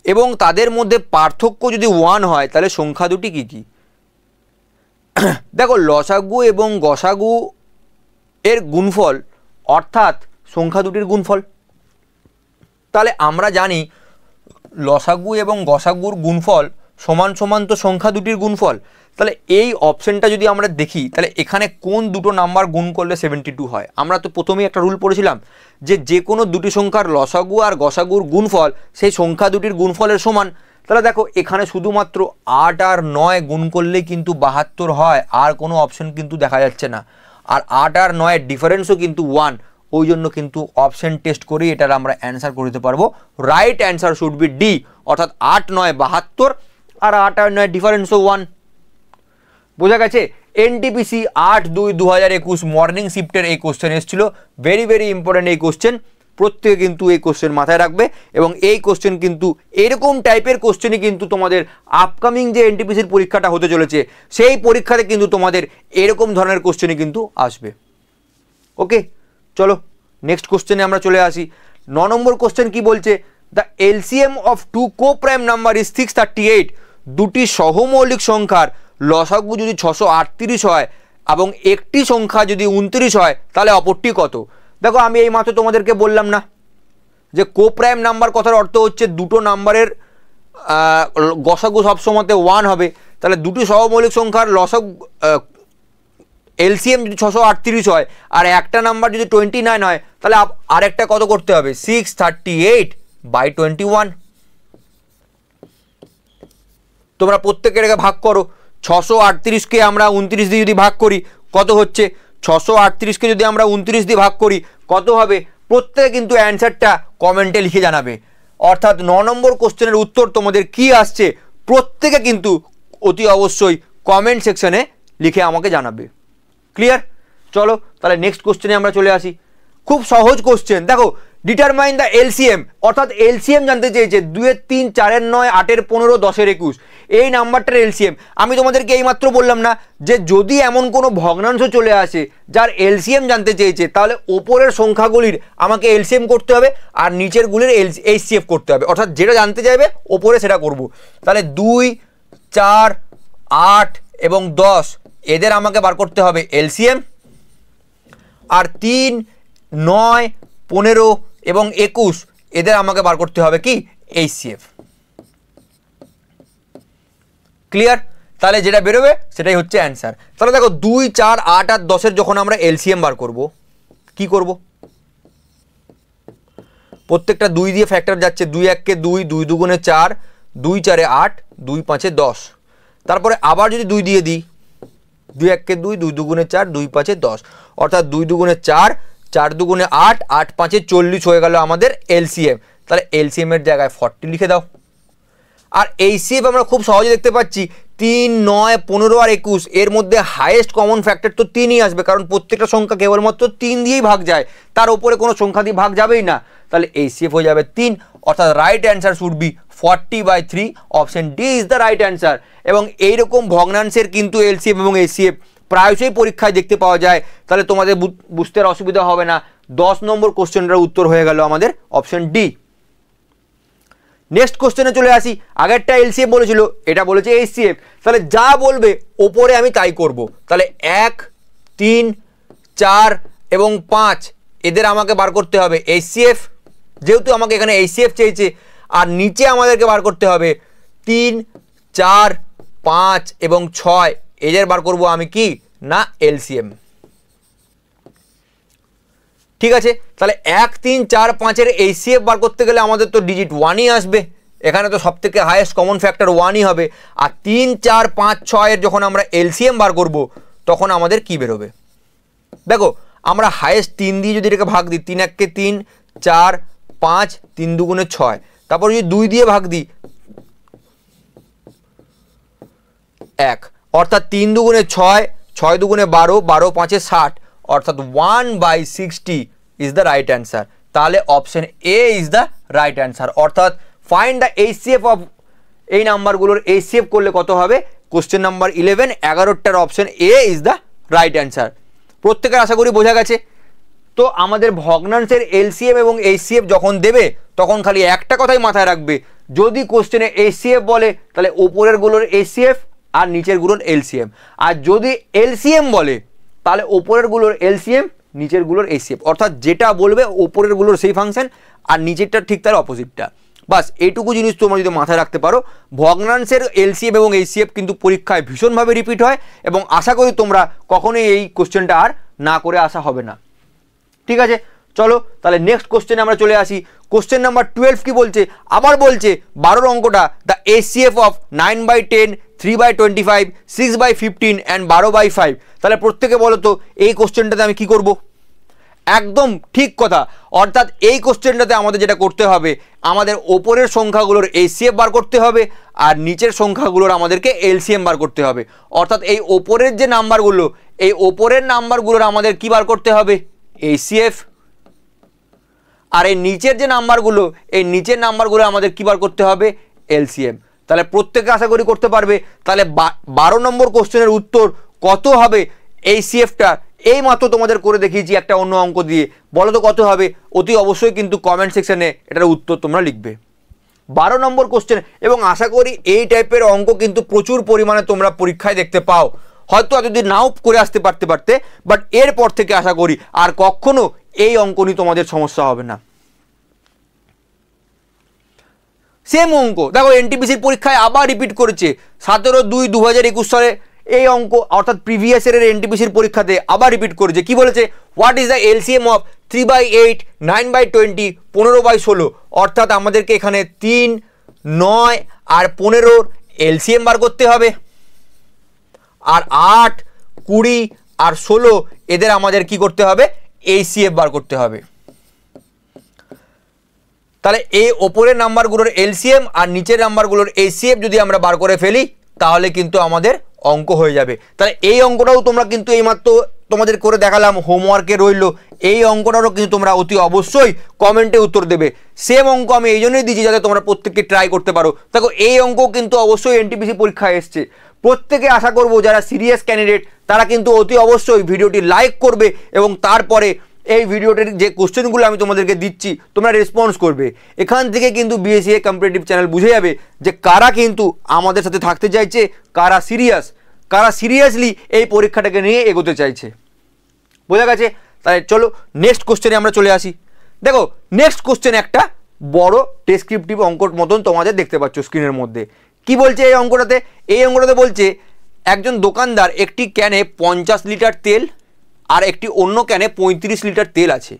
এবং তাদের মধ্যে পার্থক্য যদি 1 হয়, তাহলে সংখ্যা দুটি কি কি? দেখো লসাগু এবং গসাগু এর গুণফল অর্থাৎ সংখ্যা দুটির গুণফল। তাহলে আমরা জানি লসাগু এবং গসাগুর গুণফল সমান সমান তো সংখ্যা দুটির গুণফল। তাহলে এই অপশনটা যদি আমরা দেখি, তাহলে এখানে কোন দুটো নাম্বার গুণ করলে 72 হয়? আমরা তো প্রথমেই একটা রুল পড়েছিলাম যে কোনো দুটি সংখ্যার লসাগু আর গসাগুর গুণফল সেই সংখ্যা দুটির গুণফলের সমান। তাহলে দেখো এখানে শুধুমাত্র 8 আর 9 গুণ করলেই কিন্তু 72 হয়, আর কোনো অপশন কিন্তু দেখা যাচ্ছে না। আর 8 আর 9 ডিফারেন্সও কিন্তু 1, ওই জন্য কিন্তু অপশন টেস্ট করেই এটার আমরা অ্যান্সার করে দিতে পারবো। Right answer should be D, অর্থাৎ 8 9 72 আর 8 আর 9 ডিফারেন্সও 1। বোঝা গেছে? এনটিপিসি 8/2/2021 মর্নিং শিফটের এই কোশ্চেন এসেছিল। ভেরি ভেরি ইম্পর্টেন্ট এই কোশ্চেন, প্রত্যেকে কিন্তু এই কোশ্চেন মাথায় রাখবে। এবং এই কোশ্চেন কিন্তু এরকম টাইপের কোশ্চেনই কিন্তু তোমাদের আপকামিং যে এনটিপিসির পরীক্ষাটা হতে চলেছে সেই পরীক্ষাতে কিন্তু তোমাদের এরকম ধরনের কোশ্চেনই কিন্তু আসবে। ওকে, চলো নেক্সট কোশ্চেনে আমরা চলে আসি। 9 নম্বর কোশ্চেন কি বলছে? The LCM of 2 coprime number is 638। দুটি সহমৌলিক সংখ্যার লসাগু যদি 638 হয় এবং একটি সংখ্যা যদি 29 হয়, তাহলে অপরটি কত? দেখো আমি এই মাত্র তোমাদেরকে বললাম না যে কো-প্রাইম নাম্বার কথার অর্থ হচ্ছে দুটো নাম্বারের গসাগু সবসময়তে 1 হবে। তাহলে দুটি সহমৌলিক সংখ্যার লসাগু এলসিএম যদি 638 হয় আর একটা নাম্বার যদি 29 হয়, তাহলে আরেকটা কত করতে হবে? 638/21। তোমরা প্রত্যেকের ভাগ করো। 638কে আমরা 29 দিয়ে যদি ভাগ করি কত হচ্ছে? 638কে যদি আমরা 29 দিয়ে ভাগ করি কত হবে? প্রত্যেকে কিন্তু অ্যান্সারটা কমেন্টে লিখে জানাবে। অর্থাৎ 9 নম্বর কোশ্চেনের উত্তর তোমাদের কি আসছে প্রত্যেকে কিন্তু অতি অবশ্যই কমেন্ট সেকশনে লিখে আমাকে জানাবে। ক্লিয়ার? চলো তাহলে নেক্সট কোশ্চেনে আমরা চলে আসি। খুব সহজ কোশ্চেন। দেখো ডিটারমাইন দ্য এলসিএম, অর্থাৎ এলসিএম জানতে চেয়েছে 2 এর 3 4 এর 9 8 এর 15 10 এর 21 এই নাম্বারটার এলসিএম। আমি তোমাদেরকে এইমাত্র বললাম না যে যদি এমন কোনো ভগ্নাংশ চলে আসে যার এলসিএম জানতে চেয়েছে, তাহলে ওপরের সংখ্যাগুলির আমাকে এলসিএম করতে হবে আর নিচের গুলির এইচসিএফ করতে হবে। অর্থাৎ যেটা জানতে চাইবে ওপরে সেটা করব। তাহলে 2 4 8 এবং 10 এদের আমাকে বার করতে হবে এলসিএম, আর 3 9 15 এবং 21 এদের আমাকে বার করতে হবে কি? এইচসিএফ। ক্লিয়ার? তাহলে যেটা বেরোবে সেটাই হচ্ছে অ্যান্সার। তাহলে দেখো 2 4 8 আর 10 এর যখন আমরা এলসিএম বার করব কি করব? প্রত্যেকটা 2 দিয়ে ফ্যাক্টর যাচ্ছে। 2 1 2, 2 2 4, 2 4 8, 2 5 10। তারপরে আবার যদি 2 দিয়ে দিই, 2 1 2, 2 2 4, 2 5 10, অর্থাৎ 2 2 4, 4 2 8, 8 5 40 হয়ে গেল আমাদের এলসিএম। তাহলে এলসিএম এর জায়গায় 40 লিখে দাও। আর এইচসিএফ আমরা খুব সহজে দেখতে পাচ্ছি 3, 9, 15 আর 21 এর মধ্যে হাইয়েস্ট কমন ফ্যাক্টর তো 3ই আসবে, কারণ প্রত্যেকটা সংখ্যা কেবলমাত্র 3 দিয়েই ভাগ যায়, তার উপরে কোনো সংখ্যা দিয়ে ভাগ যাবেই না। তাহলে HCF হয়ে যাবে 3, অর্থাৎ right answer should be 40/3, option D is the right answer. এবং এইরকম ভগ্নাংশের কিন্তু LCM এবং HCF প্রায়শই পরীক্ষায় দেখতে পাওয়া যায়, তাহলে তোমাদের বুঝতে অসুবিধা হবে না। 10 নম্বর কোশ্চেনটার উত্তর হয়ে গেল আমাদের অপশন ডি। নেক্সট কোশ্চেনে চলে আসি। আগেরটা LCM বলেছিল, এটা বলেছে HCF। তাহলে যা বলবে ওপরে আমি তাই করব। তাহলে 1, 3, 4 এবং 5 এদের আমাকে বার করতে হবে HCF, যেহেতু আমাকে এখানে HCF চেয়েছে। আর নিচে আমাদেরকে বার করতে হবে 3, 4, 5 এবং 6 এদের বার করব আমি কি না LCM। ঠিক আছে, তাহলে 1, 3, 4, 5 এর HCF বার করতে গেলে আমাদের তো ডিজিট 1ই আসবে, এখানে তো সবথেকে হাইয়েস্ট কমন ফ্যাক্টর 1ই হবে। আর 3, 4, 5, 6 এর যখন আমরা LCM বার করব তখন আমাদের কি বেরোবে? দেখো আমরা হাইয়েস্ট 3 দিয়ে যদি এটাকে ভাগ দিই, 3 1 3, 4, 5, 3 2 6, তারপর যদি 2 দিয়ে ভাগ দিই 1, অর্থাৎ 3 2 6, 6 2 12, 12 5 60, অর্থাৎ 1/60 ইজ দ্য রাইট অ্যান্সার। তাহলে option A is the right answer. অর্থাৎ ফাইন্ড দ্য HCF অফ, এই নাম্বারগুলোর HCF করলে কত হবে? কোশ্চেন নাম্বার 11, 11টার option A is the right answer. প্রত্যেকের আশা করি বোঝা গেছে। তো আমাদের ভগ্নাংশের LCM এবং HCF যখন দেবে তখন খালি একটা কথাই মাথায় রাখবে, যদি কোশ্চেনে HCF বলে তাহলে ওপরের গুলোর HCF আর নিচের গুলোর LCM, আর যদি LCM বলে তাহলে ওপরের গুলোর LCM, নিচের গুলোর HCF। অর্থাৎ যেটা বলবে ওপরের গুলোর সেই ফাংশন আর নিচেরটা ঠিক তার অপোজিটটা। বাস এইটুকু জিনিস তোমরা যদি মাথায় রাখতে পারো, ভগ্নাংশের LCM এবং HCF কিন্তু পরীক্ষায় ভীষণভাবে রিপিট হয়, এবং আশা করি তোমরা কখনোই এই কোশ্চেনটা আর না করে আসা হবে না। ঠিক আছে, চলো তাহলে নেক্সট কোশ্চেনে আমরা চলে আসি। কোশ্চেন নাম্বার 12 কি বলছে? আবার বলছে 12 অঙ্কটা, দ্য HCF অফ 9/10, 3/25, 6/15 অ্যান্ড 12/5। তাহলে প্রত্যেকে বলো তো এই কোশ্চেনটাতে আমি কি করব? একদম ঠিক কথা। অর্থাৎ এই কোশ্চেনটাতে আমাদের যেটা করতে হবে, আমাদের ওপরের সংখ্যাগুলোর HCF বার করতে হবে আর নিচের সংখ্যাগুলোর আমাদেরকে LCM বার করতে হবে। অর্থাৎ এই ওপরের যে নাম্বারগুলো, এই ওপরের নাম্বারগুলোর আমাদের কি বার করতে হবে? HCF। আর এই নিচের যে নাম্বারগুলো, এই নিচের নাম্বারগুলো আমাদের কি বার করতে হবে? LCM। তাহলে প্রত্যেকে আশা করি করতে পারবে। তাহলে 12 নম্বর কোশ্চেনের উত্তর কত হবে HCFটা? এই মাত্র তোমাদের করে দেখিয়েছি একটা অন্য অঙ্ক দিয়ে, বলো তো কত হবে? অতি অবশ্যই কিন্তু কমেন্ট সেকশনে এটার উত্তর তোমরা লিখবে। 12 নম্বর কোশ্চেন, এবং আশা করি এই টাইপের অঙ্ক কিন্তু প্রচুর পরিমাণে তোমরা পরীক্ষায় দেখতে পাও। হয়তো এতদিন নাও করে আসতে পারতে, বাট এরপর থেকে আশা করি আর কখনো এই অঙ্ক নিয়ে তোমাদের সমস্যা হবে না। সেম অঙ্ক দেখো এনটিপিসির পরীক্ষায় আবার রিপিট করেছে 17/2/2021 সালে এই অঙ্ক, অর্থাৎ প্রিভিয়াস ইয়ারের এনটিপিসির পরীক্ষাতে আবার রিপিট করেছে। কি বলেছে? What is the LCM of 3/8, 9/20, 15/16। অর্থাৎ আমাদেরকে এখানে 3, 9 আর 15 LCM বার করতে হবে, আর 8, 20 আর 16 এদের আমাদের কি করতে হবে? HCF বার করতে হবে। তাহলে এই ওপরের নাম্বারগুলোর LCM আর নিচের নাম্বারগুলোর HCF যদি আমরা বার করে ফেলি তাহলে কিন্তু আমাদের অঙ্ক হয়ে যাবে। তাহলে এই অঙ্কটাও তোমরা কিন্তু এইমাত্র তোমাদের করে দেখালাম, হোমওয়ার্কে রইল। এই অঙ্কটারও কিন্তু তোমরা অতি অবশ্যই কমেন্টে উত্তর দেবে। সেম অঙ্ক আমি এই জন্যই দিচ্ছি যাতে তোমরা প্রত্যেককে ট্রাই করতে পারো। দেখো এই অঙ্ক কিন্তু অবশ্যই এনটিপিসি পরীক্ষায় এসছে। প্রত্যেকে আশা করব যারা সিরিয়াস ক্যান্ডিডেট তারা কিন্তু অতি অবশ্যই ভিডিওটি লাইক করবে, এবং তারপরে এই ভিডিওটির যে কোশ্চেনগুলো আমি তোমাদেরকে দিচ্ছি তোমরা রেসপন্স করবে। এখান থেকে কিন্তু বিএসসিএ কম্পিটিটিভ চ্যানেল বুঝে যাবে যে কারা কিন্তু আমাদের সাথে থাকতে চাইছে, কারা সিরিয়াসলি এই পরীক্ষাটাকে নিয়ে এগোতে চাইছে। বোঝা গেছে? তাহলে চলো নেক্সট কোশ্চেনে আমরা চলে আসি। দেখো নেক্সট কোশ্চেন একটা বড় ডেসক্রিপটিভ অঙ্কর মতন তোমাদের দেখতে পাচ্ছ স্ক্রিনের মধ্যে। কি বলছে এই অঙ্কটাতে? এই অঙ্কটাতে বলছে একজন দোকানদার একটি ক্যানে 50 লিটার তেল আর একটি অন্য ক্যানে 35 লিটার তেল আছে।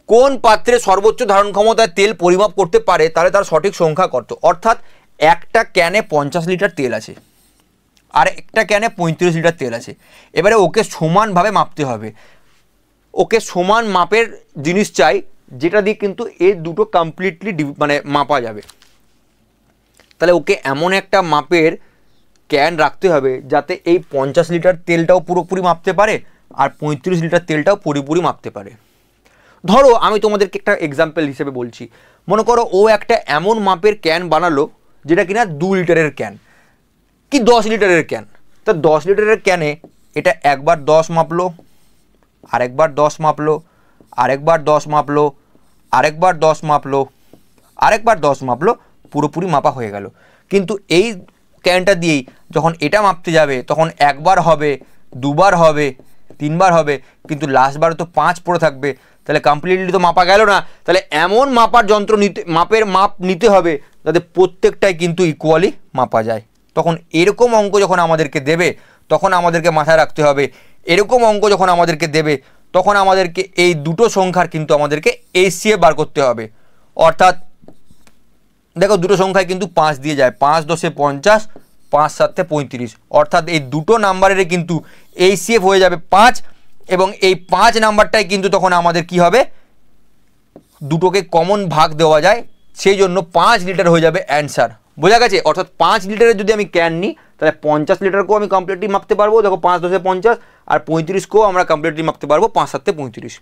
কোন পাত্রে সর্বোচ্চ ধারণ ক্ষমতায় তেল পরিমাপ করতে পারে তাহলে তার সঠিক সংখ্যা কত? অর্থাৎ একটা ক্যানে 50 লিটার তেল আছে আর একটা ক্যানে 35 লিটার তেল আছে। এবারে ওকে সমানভাবে মাপতে হবে। ওকে সমান মাপের জিনিস চাই যেটা দিয়ে কিন্তু এই দুটো কমপ্লিটলি মানে মাপা যাবে। তাহলে ওকে এমন একটা মাপের ক্যান রাখতে হবে যাতে এই 50 লিটার তেলটাও পুরোপুরি মাপতে পারে আর 35 লিটার তেলটাও পুরোপুরি মাপতে পারে। ধরো আমি তোমাদেরকে একটা এক্সাম্পল হিসেবে বলছি, মনে করো ও একটা এমন মাপের ক্যান বানালো যেটা কিনা 2 লিটারের ক্যান কি 10 লিটারের ক্যান। তা 10 লিটারের ক্যানে এটা একবার 10 মাপলো, আরেকবার 10 মাপলো, আরেকবার 10 মাপলো, আরেকবার 10 মাপলো, আরেকবার 10 মাপলো, পুরোপুরি মাপা হয়ে গেল। কিন্তু এই ক্যানটা দিয়েই যখন এটা মাপতে যাবে তখন একবার হবে, দুবার হবে, 3বার হবে, কিন্তু লাস্টবার তো 5 পড়ে থাকবে, তাহলে কমপ্লিটলি তো মাপা গেল না। তাহলে এমন মাপার যন্ত্র মাপ নিতে হবে যাতে প্রত্যেকটাই কিন্তু ইকুয়ালি মাপা যায়। তখন এরকম অঙ্ক যখন আমাদেরকে দেবে তখন আমাদেরকে মাথায় রাখতে হবে, এরকম অঙ্ক যখন আমাদেরকে দেবে তখন আমাদেরকে এই দুটো সংখ্যার কিন্তু আমাদেরকে HCF বার করতে হবে। অর্থাৎ দেখো দুটো সংখ্যায় কিন্তু 5 দিয়ে যায়, 5 10 50, 5 7 35, অর্থাৎ এই দুটো নাম্বারের কিন্তু HCF হয়ে যাবে 5, এবং এই 5 নাম্বারটাই কিন্তু তখন আমাদের কি হবে, দুটোকে কমন ভাগ দেওয়া যায়, সেই জন্য 5 লিটার হয়ে যাবে অ্যান্সার। বোঝা গেছে? অর্থাৎ 5 লিটারের যদি আমি ক্যান নিই তাহলে 50 লিটারকেও আমি কমপ্লিটলি মাপতে পারবো, দেখো 5 10 50, আর 35কেও আমরা কমপ্লিটলি মাপতে পারবো, 5 7 35।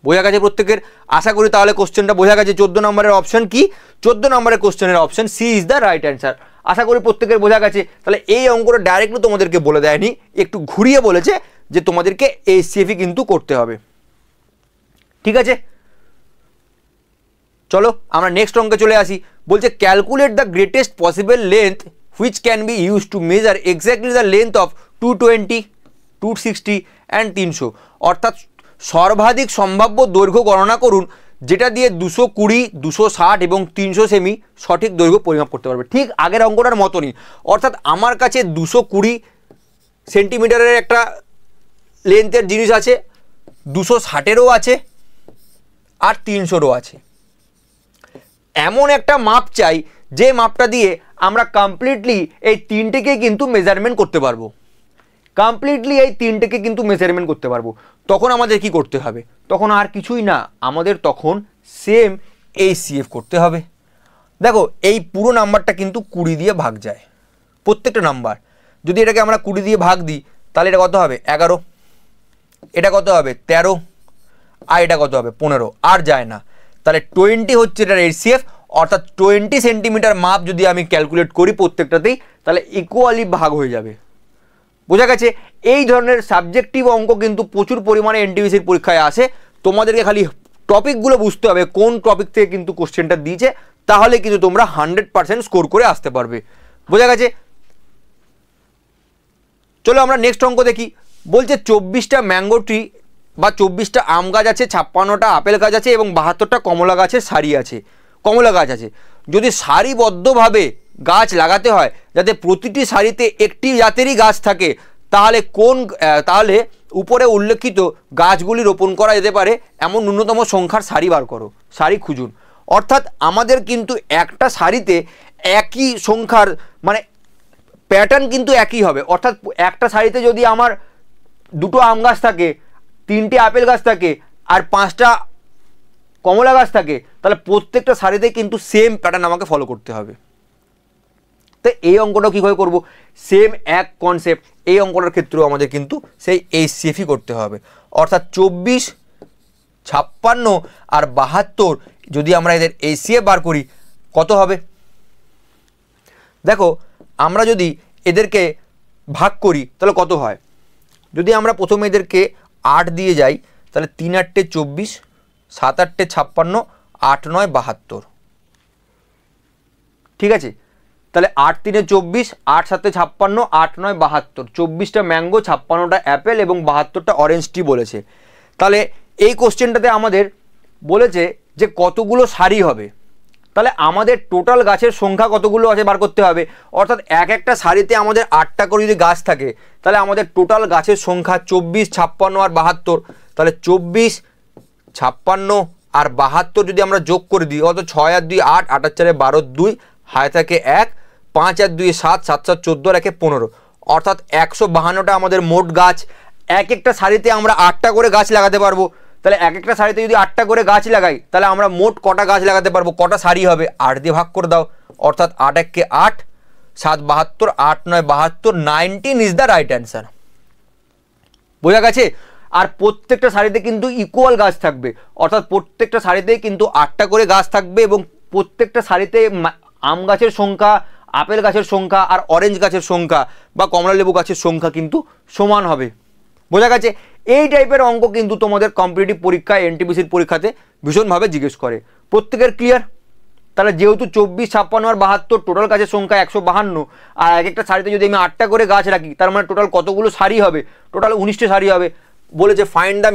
বোঝা গেছে প্রত্যেকের? আশা করি তাহলে কোশ্চেনটা বোঝা গেছে। 14 নম্বরের অপশন কি? 14 নম্বরের কোশ্চেনের option C is the right answer. আশা করি প্রত্যেকের বোঝা গেছে। তাহলে এই অঙ্কটা ডাইরেক্টলি তোমাদেরকে বলে দেয়নি, একটু ঘুরিয়ে বলেছে যে তোমাদেরকে HCF কিন্তু করতে হবে। ঠিক আছে, চলো আমরা নেক্সট অঙ্কে চলে আসি। বলছে calculate the greatest possible length which can be use to measure exactly the length of 220, 260 and 300। অর্থাৎ সর্বাধিক সম্ভাব্য দৈর্ঘ্য গণনা করুন যেটা দিয়ে 220, 260 এবং 300 সেমি সঠিক দৈর্ঘ্য পরিমাপ করতে পারবে। ঠিক আগের অঙ্কটার মতনই, অর্থাৎ আমার কাছে 220 সেন্টিমিটারের একটা লেন্থের জিনিস আছে, 260-এরও আছে, আর 300-রও আছে। এমন একটা মাপ চাই যে মাপটা দিয়ে আমরা কমপ্লিটলি এই তিনটেকে কিন্তু মেজারমেন্ট করতে পারবো, কমপ্লিটলি এই তিনটেকে কিন্তু মেজারমেন্ট করতে পারবো। তখন আমাদের কি করতে হবে? তখন আর কিছুই না, আমাদের তখন সেম HCF করতে হবে। দেখো এই পুরো নাম্বারটা কিন্তু 20 দিয়ে ভাগ যায়, প্রত্যেকটা নাম্বার। যদি এটাকে আমরা 20 দিয়ে ভাগ দিই তাহলে এটা কত হবে? 11, এটা কত হবে? 13, আর এটা কত হবে? 15, আর যায় না। তাহলে 20 হচ্ছে এটার HCF, অর্থাৎ 20 সেন্টিমিটার মাপ যদি আমি ক্যালকুলেট করি প্রত্যেকটাতেই তাহলে ইকুয়ালি ভাগ হয়ে যাবে। বোঝা গেছে? এই ধরনের সাবজেক্টিভ অঙ্ক কিন্তু প্রচুর পরিমাণে NTPCর পরীক্ষায় আসে। তোমাদেরকে খালি টপিকগুলো বুঝতে হবে কোন টপিক থেকে কিন্তু কোশ্চেনটা দিয়েছে, তাহলে কিন্তু তোমরা 100% স্কোর করে আসতে পারবে। বোঝা গেছে? চলো আমরা নেক্সট অঙ্ক দেখি। বলছে 24টা ম্যাঙ্গো ট্রি বা 24টা আম গাছ আছে, 56টা আপেল গাছ আছে এবং 72টা কমলা গাছের সারি আছে, কমলা গাছ আছে। যদি সারিবদ্ধভাবে গাছ লাগাতে হয় যাতে প্রতিটি সারিতে একটি জাতেরই গাছ থাকে, তাহলে উপরে উল্লেখিত গাছগুলি রোপণ করা যেতে পারে এমন ন্যূনতম সংখ্যার সারি বার করো, সারি খুঁজুন। অর্থাৎ আমাদের কিন্তু একটা সারিতে একই সংখ্যার মানে প্যাটার্ন কিন্তু একই হবে। অর্থাৎ একটা সারিতে যদি আমার 2টো আম গাছ থাকে, 3টে আপেল গাছ থাকে আর 5টা কমলা গাছ থাকে, তাহলে প্রত্যেকটা সারিতে কিন্তু সেম প্যাটার্ন আমাকে ফলো করতে হবে। তো এই অঙ্কটাও কীভাবে করব? সেম এক কনসেপ্ট। এই অঙ্কটার ক্ষেত্রেও আমাদের কিন্তু সেই HCFই করতে হবে। অর্থাৎ 24, 56 আর 72 যদি আমরা এদের HCF বার করি কত হবে? দেখো আমরা যদি এদেরকে ভাগ করি তাহলে কত হয়? যদি আমরা প্রথমে এদেরকে 8 দিয়ে যাই তাহলে 3 8 24, 7 8 56, 8 9 72। ঠিক আছে, তাহলে 8 3 24, 8 7 56, 8 9 72, 24টা ম্যাঙ্গো, 56টা অ্যাপেল এবং 72টা অরেঞ্জ টি বলেছে। তাহলে এই কোশ্চেনটাতে আমাদের বলেছে যে কতগুলো সারি হবে, তাহলে আমাদের টোটাল গাছের সংখ্যা কতগুলো আছে বার করতে হবে। অর্থাৎ একটা সারিতে আমাদের 8টা করে যদি গাছ থাকে তাহলে আমাদের টোটাল গাছের সংখ্যা 24, 56 আর 72। তাহলে 24, 56 আর 72 যদি আমরা যোগ করে দিই, অত 6 আর 2 8, 8 আর 4 12, 2 হায় থাকে 1, 5 আর 2 7, 7 7 14 আর 1 15। অর্থাৎ 152টা আমাদের মোট গাছ। একটা সারিতে আমরা 8টা করে গাছ লাগাতে পারবো। তাহলে একটা সারিতে যদি 8টা করে গাছ লাগাই তাহলে আমরা মোট কটা গাছ লাগাতে পারবো, কটা সারি হবে? 8 দিয়ে ভাগ করে দাও। অর্থাৎ 8 1 8, 7 72, 8 9 72, 19 ইজ দ্য রাইট অ্যান্সার। বোঝা গেছে? আর প্রত্যেকটা সারিতে কিন্তু ইকুয়াল গাছ থাকবে, অর্থাৎ প্রত্যেকটা সারিতেই কিন্তু 8টা করে গাছ থাকবে এবং প্রত্যেকটা সারিতে আম গাছের সংখ্যা, আপেল গাছের সংখ্যা আর অরেঞ্জ গাছের সংখ্যা বা কমলা লেবু গাছের সংখ্যা কিন্তু সমান হবে। বোঝা গেছে? এই টাইপের অঙ্ক কিন্তু তোমাদের কম্পিটিটিভ পরীক্ষায় এনটিপিসির পরীক্ষাতে ভীষণভাবে জিজ্ঞেস করে। প্রত্যেকের ক্লিয়ার? তাহলে যেহেতু 24, 56 আর 72 টোটাল গাছের সংখ্যা 152, আর এক একটা সারিতে যদি আমি 8টা করে গাছ রাখি তার মানে টোটাল কতগুলো সারি হবে? টোটাল 19টা সারি হবে। বলেছে find the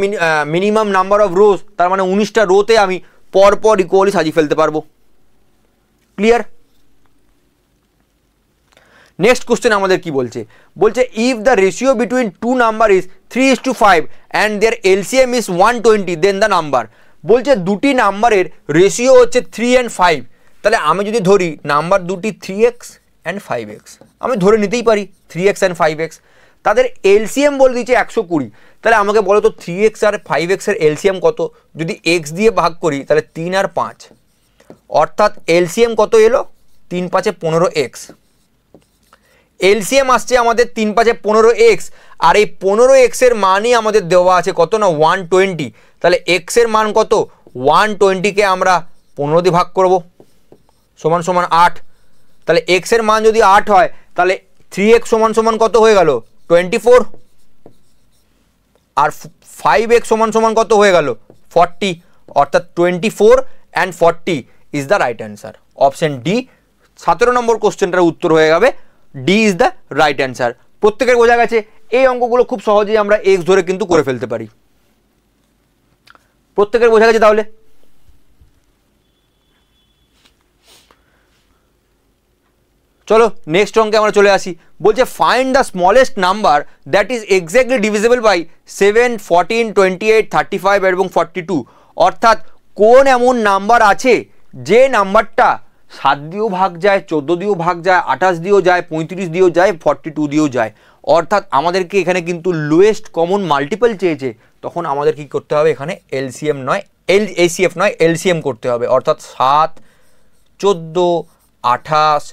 minimum number of rows, তার মানে 19টা রোতে আমি পরপর ইকুয়ালি সাজিয়ে ফেলতে পারবো। ক্লিয়ার? নেক্সট কোশ্চেন আমাদের কি বলছে? বলছে if the ratio between two number is 3:5 and their LCM is 120 then the number. বলছে দুটি নাম্বারের রেশিও হচ্ছে 3 and 5। তাহলে আমি যদি ধরি নাম্বার দুটি 3x and 5x, আমি ধরে নিতেই পারি 3x and 5x, তাদের এলসিএম বলে দিচ্ছে 120। তাহলে আমাকে বলো তো 3x আর 5x এর এলসিএম কত? যদি x দিয়ে ভাগ করি তাহলে 3 আর 5, অর্থাৎ এলসিএম কত এলো? 3 5 15x। এলসিএম আসছে আমাদের 3 5 15x, আর এই 15x এর মানই আমাদের দেওয়া আছে কত না 120। তাহলে x এর মান কত? 120কে আমরা 15 দিয়ে ভাগ করব, সমান সমান 8। তাহলে x এর মান যদি 8 হয় তাহলে 3x সমান সমান কত হয়ে গেল? 24। আর 5x সমান সমান কত হয়ে গেল? 40, অর্থাৎ 24 and 40 is the right answer. Option D 17 নম্বর কোশ্চেনটার উত্তর হয়ে যাবে D is the right answer. প্রত্যেকের বোঝা গেছে? এই অঙ্কগুলো খুব সহজেই আমরা x ধরে কিন্তু করে ফেলতে পারি। প্রত্যেকের বোঝা গেছে? তাহলে চলো নেক্সট অঙ্কে আমরা চলে আসি। বলছে find the smallest number that is exactly divisible by 7, 14, 28, 35 এবং 42। অর্থাৎ কোন এমন নাম্বার আছে যে নাম্বারটা 7 দিয়েও ভাগ যায়, 14 দিয়েও ভাগ যায়, 28 দিয়েও যায়, 35 দিয়েও যায়, 42 দিয়েও যায়। অর্থাৎ আমাদেরকে এখানে কিন্তু লোয়েস্ট কমন মাল্টিপল চেয়েছে, তখন আমাদের কি করতে হবে? এখানে এলসিএম নয়, এসিএফ নয়, এলসিএম করতে হবে। অর্থাৎ 7, 14, 28,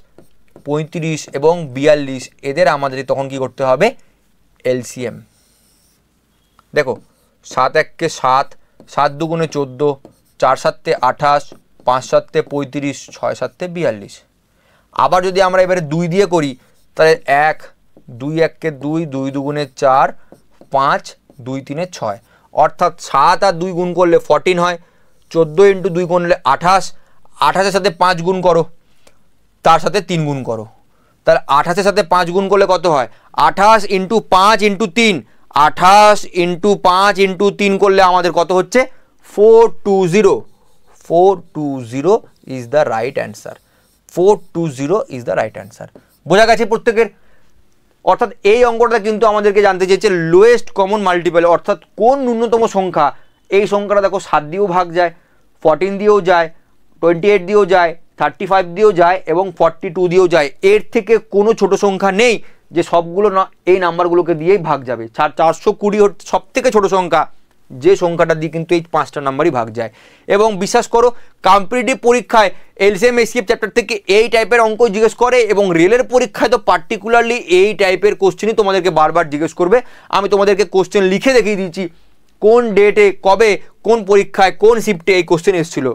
35 এবং 42 এদের আমাদের তখন কি করতে হবে? এলসিএম। দেখো 7 1 7, 7 2 14, 4 7 28, 5 7 35, 6 7 42। আবার যদি আমরা এবারে 2 দিয়ে করি তাহলে 1 2 1 2, 2 2 4, 5 2 3 6। অর্থাৎ 7 আর 2 গুণ করলে 14 হয়, 14 × 2 করলে 28, 28-এর সাথে 5 গুণ করো, তার সাথে 3 গুণ করো। তাহলে 28-এর সাথে 5 গুণ করলে কত হয়? 28 × 5 × 3, 28 × 5 × 3 করলে আমাদের কত হচ্ছে? 420। 420 is the right answer. 420 is the right answer. বোঝা গেছে প্রত্যেকের? অর্থাৎ এই অঙ্কটা কিন্তু আমাদেরকে জানতে চেয়েছে লোয়েস্ট কমন মাল্টিপল, অর্থাৎ কোন ন্যূনতম সংখ্যা। এই সংখ্যাটা দেখো 7 দিয়েও ভাগ যায়, 14 দিয়েও যায়, 28 দিয়েও যায়, 35 দিয়েও যায় এবং 42 দিয়েও যায়। এর থেকে কোনো ছোট সংখ্যা নেই যে সবগুলো না এই নাম্বারগুলোকে দিয়েই ভাগ যাবে। 420 হচ্ছে সব থেকে ছোট সংখ্যা, যে সংখ্যাটা দিয়ে কিন্তু এই 5টা নাম্বারই ভাগ যায়। এবং বিশ্বাস করো কম্পিটিটিভ পরীক্ষায় এলসিএম এসিএফ চ্যাপ্টার থেকে এই টাইপের অঙ্ক জিজ্ঞেস করে, এবং রেলের পরীক্ষায় তো পার্টিকুলারলি এই টাইপের কোশ্চেনই তোমাদেরকে বারবার জিজ্ঞেস করবে। আমি তোমাদেরকে কোশ্চেন লিখে দেখিয়ে দিচ্ছি কোন ডেটে, কবে, কোন পরীক্ষায়, কোন শিফটে এই কোশ্চেন এসেছিল।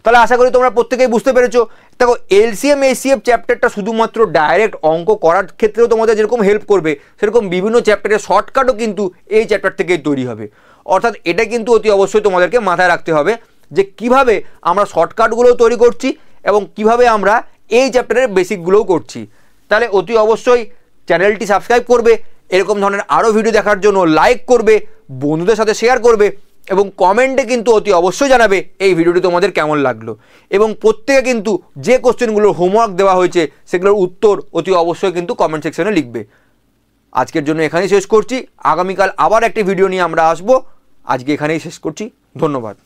তাহলে আশা করি তোমরা প্রত্যেকেই বুঝতে পেরেছো। দেখো এলসিএম এসিএফ চ্যাপ্টারটা শুধুমাত্র ডাইরেক্ট অঙ্ক করার ক্ষেত্রেও তোমাদের যেরকম হেল্প করবে, সেরকম বিভিন্ন চ্যাপ্টারের শর্টকাটও কিন্তু এই চ্যাপ্টার থেকেই তৈরি হবে। অর্থাৎ এটা কিন্তু অতি অবশ্যই তোমাদেরকে মাথায় রাখতে হবে যে কিভাবে আমরা শর্টকাটগুলোও তৈরি করছি এবং কিভাবে আমরা এই চ্যাপ্টারের বেসিকগুলোও করছি। তাহলে অতি অবশ্যই চ্যানেলটি সাবস্ক্রাইব করবে, এরকম ধরনের আরও ভিডিও দেখার জন্য লাইক করবে, বন্ধুদের সাথে শেয়ার করবে এবং কমেন্টে কিন্তু অতি অবশ্যই জানাবে এই ভিডিওটি তোমাদের কেমন লাগলো। এবং প্রত্যেকে কিন্তু যে কোশ্চেনগুলোর হোমওয়ার্ক দেওয়া হয়েছে সেগুলোর উত্তর অতি অবশ্যই কিন্তু কমেন্ট সেকশনে লিখবে। আজকের জন্য এখানেই শেষ করছি, আগামীকাল আবার একটি ভিডিও নিয়ে আমরা আসবো। আজকে এখানেই শেষ করছি, ধন্যবাদ।